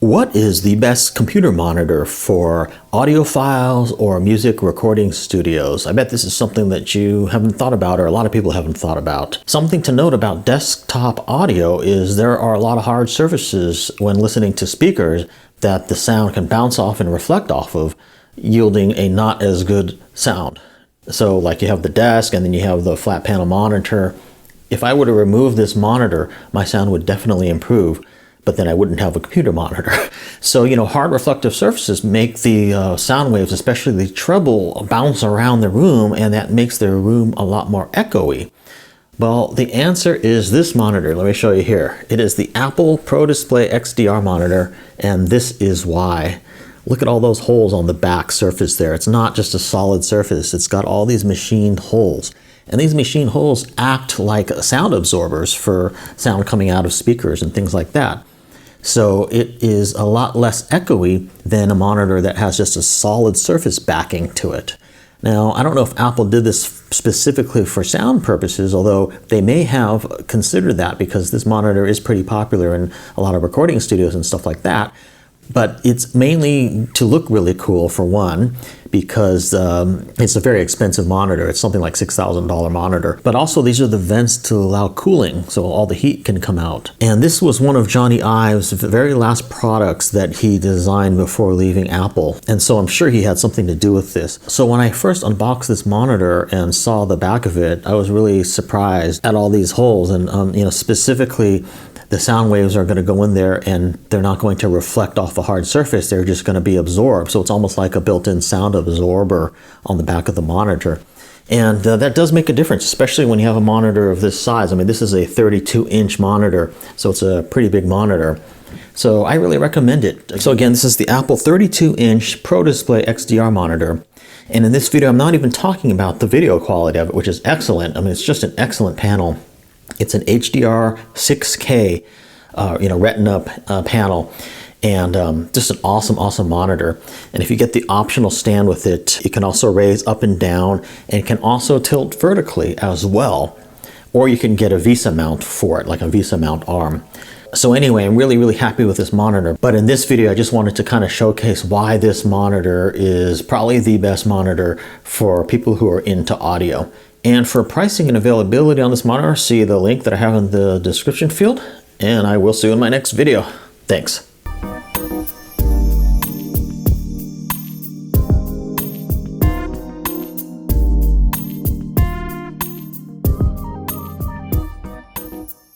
What is the best computer monitor for audiophiles or music recording studios? I bet this is something that you haven't thought about, or a lot of people haven't thought about. Something to note about desktop audio is there are a lot of hard surfaces when listening to speakers that the sound can bounce off and reflect off of, yielding a not as good sound. So like you have the desk and then you have the flat panel monitor. If I were to remove this monitor, my sound would definitely improve, but then I wouldn't have a computer monitor. So, hard reflective surfaces make the sound waves, especially the treble, bounce around the room, and that makes the room a lot more echoey. Well, the answer is this monitor. Let me show you here. It is the Apple Pro Display XDR monitor, and this is why. Look at all those holes on the back surface there. It's not just a solid surface. It's got all these machined holes. And these machine holes act like sound absorbers for sound coming out of speakers and things like that. So it is a lot less echoey than a monitor that has just a solid surface backing to it. Now, I don't know if Apple did this specifically for sound purposes, although they may have considered that because this monitor is pretty popular in a lot of recording studios and stuff like that. But it's mainly to look really cool, for one, because it's a very expensive monitor. It's something like $6,000 monitor. But also these are the vents to allow cooling, so all the heat can come out. And this was one of Johnny Ive's very last products that he designed before leaving Apple. And so I'm sure he had something to do with this. So when I first unboxed this monitor and saw the back of it, I was really surprised at all these holes. And specifically, the sound waves are going to go in there and they're not going to reflect off a hard surface. They're just going to be absorbed. So it's almost like a built-in sound absorber on the back of the monitor. And that does make a difference, especially when you have a monitor of this size. I mean, this is a 32-inch monitor, so it's a pretty big monitor. So I really recommend it. So again, this is the Apple 32-inch Pro Display XDR monitor. And in this video, I'm not even talking about the video quality of it, which is excellent. I mean, it's just an excellent panel. It's an HDR 6K, Retina panel, and just an awesome monitor. And if you get the optional stand with it, it can also raise up and down, and it can also tilt vertically as well. Or you can get a VESA mount for it, like a VESA mount arm. So anyway, I'm really happy with this monitor. But in this video, I just wanted to kind of showcase why this monitor is probably the best monitor for people who are into audio. And for pricing and availability on this monitor, see the link that I have in the description field, and I will see you in my next video. Thanks.